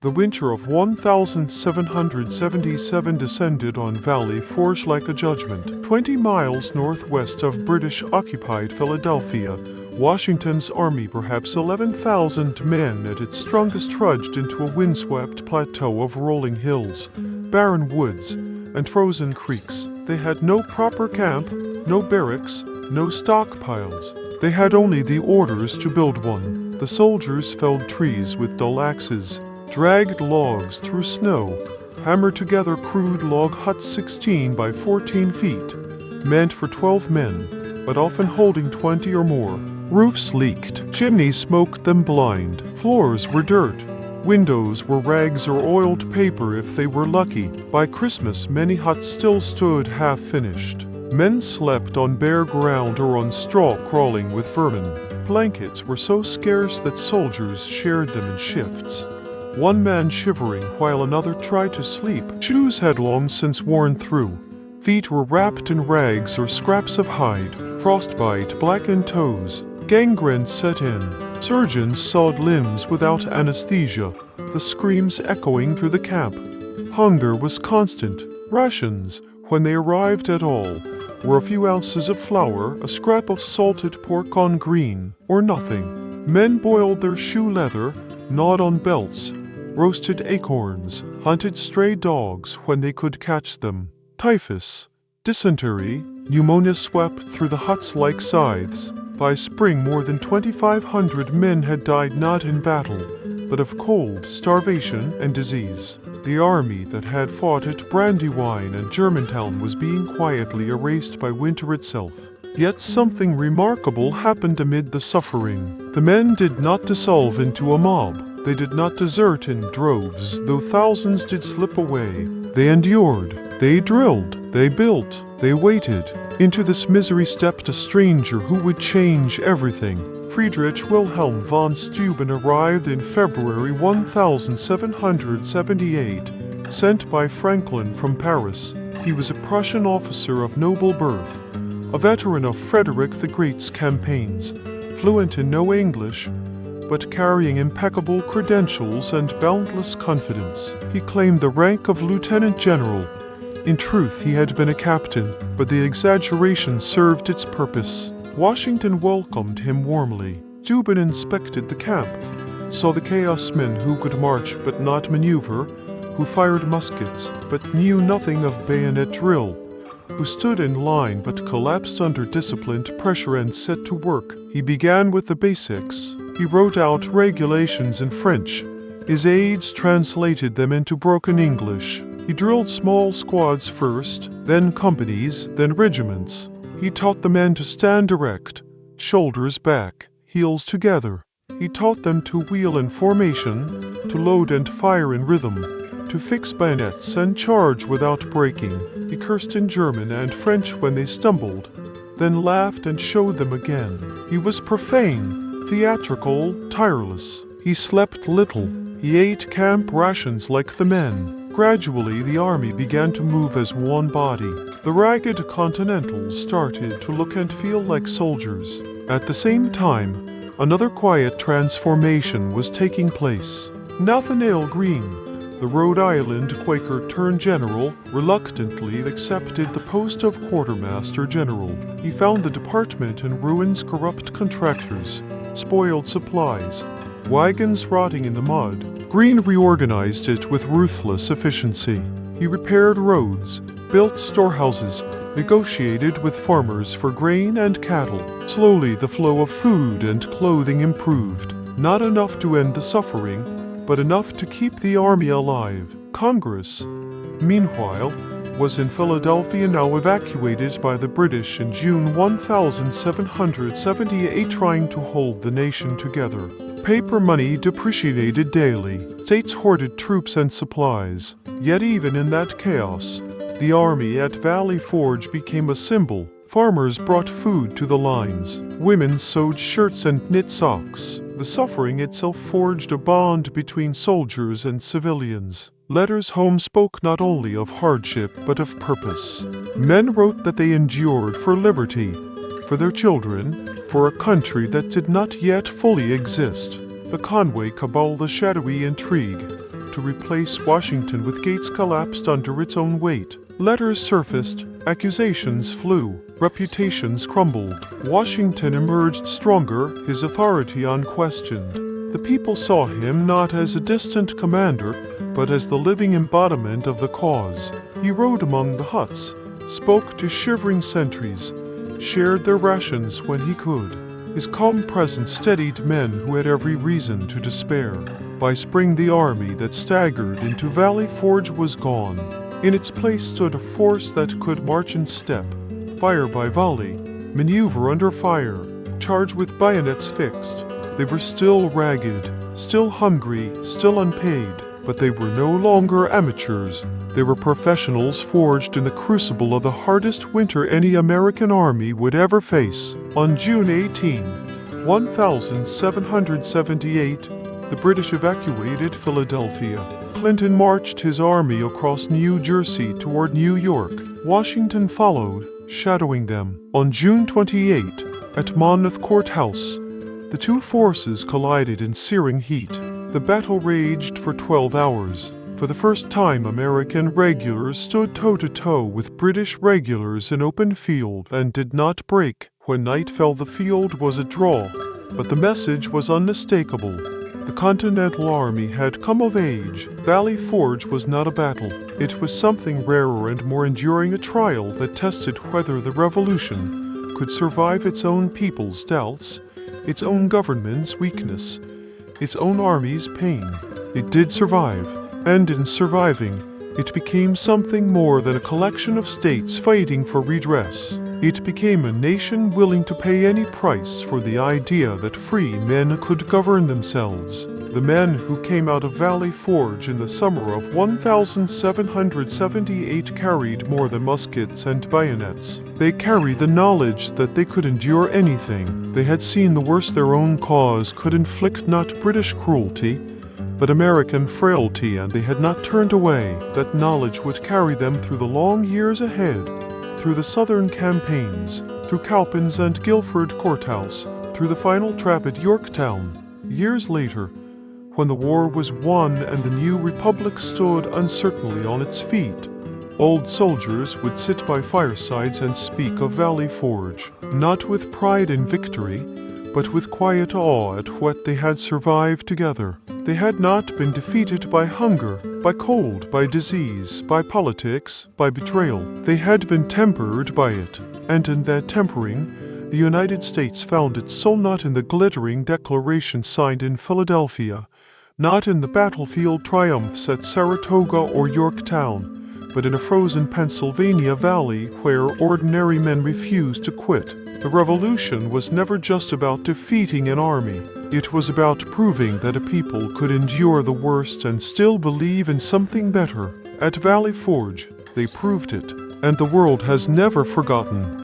The winter of 1777 descended on Valley Forge like a judgment. 20 miles northwest of British-occupied Philadelphia, Washington's army, perhaps 11,000 men at its strongest, trudged into a windswept plateau of rolling hills, barren woods, and frozen creeks. They had no proper camp, no barracks, no stockpiles. They had only the orders to build one. The soldiers felled trees with dull axes, dragged logs through snow, hammered together crude log huts 16 by 14 feet, meant for 12 men, but often holding 20 or more. Roofs leaked, chimneys smoked them blind, floors were dirt, windows were rags or oiled paper if they were lucky. By Christmas, many huts still stood half-finished. Men slept on bare ground or on straw crawling with vermin. Blankets were so scarce that soldiers shared them in shifts, one man shivering while another tried to sleep. Shoes had long since worn through. Feet were wrapped in rags or scraps of hide. Frostbite blackened toes. Gangrene set in. Surgeons sawed limbs without anesthesia, the screams echoing through the camp. Hunger was constant. Rations, when they arrived at all, were a few ounces of flour, a scrap of salted pork on green, or nothing. Men boiled their shoe leather, gnawed on belts, roasted acorns, hunted stray dogs when they could catch them. Typhus, dysentery, pneumonia swept through the huts like scythes. By spring, more than 2,500 men had died not in battle, but of cold, starvation, and disease. The army that had fought at Brandywine and Germantown was being quietly erased by winter itself. Yet something remarkable happened amid the suffering. The men did not dissolve into a mob. They did not desert in droves, though thousands did slip away. They endured. They drilled. They built. They waited. Into this misery stepped a stranger who would change everything. Friedrich Wilhelm von Steuben arrived in February 1778, sent by Franklin from Paris. He was a Prussian officer of noble birth, a veteran of Frederick the Great's campaigns, fluent in no English, but carrying impeccable credentials and boundless confidence. He claimed the rank of lieutenant general. In truth, he had been a captain, but the exaggeration served its purpose. Washington welcomed him warmly. Steuben inspected the camp, saw the chaos men who could march but not maneuver, who fired muskets but knew nothing of bayonet drill, who stood in line but collapsed under disciplined pressure and set to work. He began with the basics. He wrote out regulations in French. His aides translated them into broken English. He drilled small squads first, then companies, then regiments. He taught the men to stand erect, shoulders back, heels together. He taught them to wheel in formation, to load and fire in rhythm, to fix bayonets and charge without breaking. He cursed in German and French when they stumbled, then laughed and showed them again. He was profane, theatrical, tireless. He slept little. He ate camp rations like the men. Gradually, the army began to move as one body. The ragged Continentals started to look and feel like soldiers. At the same time, another quiet transformation was taking place. Nathanael Greene, the Rhode Island Quaker turned general, reluctantly accepted the post of quartermaster general. He found the department in ruins, corrupt contractors, spoiled supplies, wagons rotting in the mud. Greene reorganized it with ruthless efficiency. He repaired roads, built storehouses, negotiated with farmers for grain and cattle. Slowly the flow of food and clothing improved. Not enough to end the suffering, but enough to keep the army alive. Congress, meanwhile, was in Philadelphia, now evacuated by the British in June 1778, trying to hold the nation together. Paper money depreciated daily. States hoarded troops and supplies. Yet even in that chaos, the army at Valley Forge became a symbol. Farmers brought food to the lines. Women sewed shirts and knit socks. The suffering itself forged a bond between soldiers and civilians. Letters home spoke not only of hardship but of purpose. Men wrote that they endured for liberty, for their children, for a country that did not yet fully exist. The Conway cabal, the shadowy intrigue, to replace Washington with Gates collapsed under its own weight. Letters surfaced, accusations flew, reputations crumbled. Washington emerged stronger, his authority unquestioned. The people saw him not as a distant commander, but as the living embodiment of the cause. He rode among the huts, spoke to shivering sentries, shared their rations when he could. His calm presence steadied men who had every reason to despair. By spring the army that staggered into Valley Forge was gone. In its place stood a force that could march in step, fire by volley, maneuver under fire, charge with bayonets fixed. They were still ragged, still hungry, still unpaid, but they were no longer amateurs. They were professionals forged in the crucible of the hardest winter any American army would ever face. On June 18, 1778, the British evacuated Philadelphia. Clinton marched his army across New Jersey toward New York. Washington followed, shadowing them. On June 28, at Monmouth Courthouse, the two forces collided in searing heat. The battle raged for 12 hours. For the first time, American regulars stood toe-to-toe with British regulars in open field and did not break. When night fell, the field was a draw, but the message was unmistakable. The Continental Army had come of age. Valley Forge was not a battle. It was something rarer and more enduring, a trial that tested whether the Revolution could survive its own people's doubts, its own government's weakness, its own army's pain. It did survive, and in surviving, it became something more than a collection of states fighting for redress. It became a nation willing to pay any price for the idea that free men could govern themselves. The men who came out of Valley Forge in the summer of 1778 carried more than muskets and bayonets. They carried the knowledge that they could endure anything. They had seen the worst their own cause could inflict, not British cruelty, but American frailty, and they had not turned away. That knowledge would carry them through the long years ahead, through the Southern campaigns, through Cowpens and Guilford Courthouse, through the final trap at Yorktown. Years later, when the war was won and the new republic stood uncertainly on its feet, old soldiers would sit by firesides and speak of Valley Forge, not with pride in victory, but with quiet awe at what they had survived together. They had not been defeated by hunger, by cold, by disease, by politics, by betrayal. They had been tempered by it, and in that tempering, the United States found its soul not in the glittering declaration signed in Philadelphia, not in the battlefield triumphs at Saratoga or Yorktown, but in a frozen Pennsylvania valley where ordinary men refused to quit. The Revolution was never just about defeating an army. It was about proving that a people could endure the worst and still believe in something better. At Valley Forge, they proved it, and the world has never forgotten.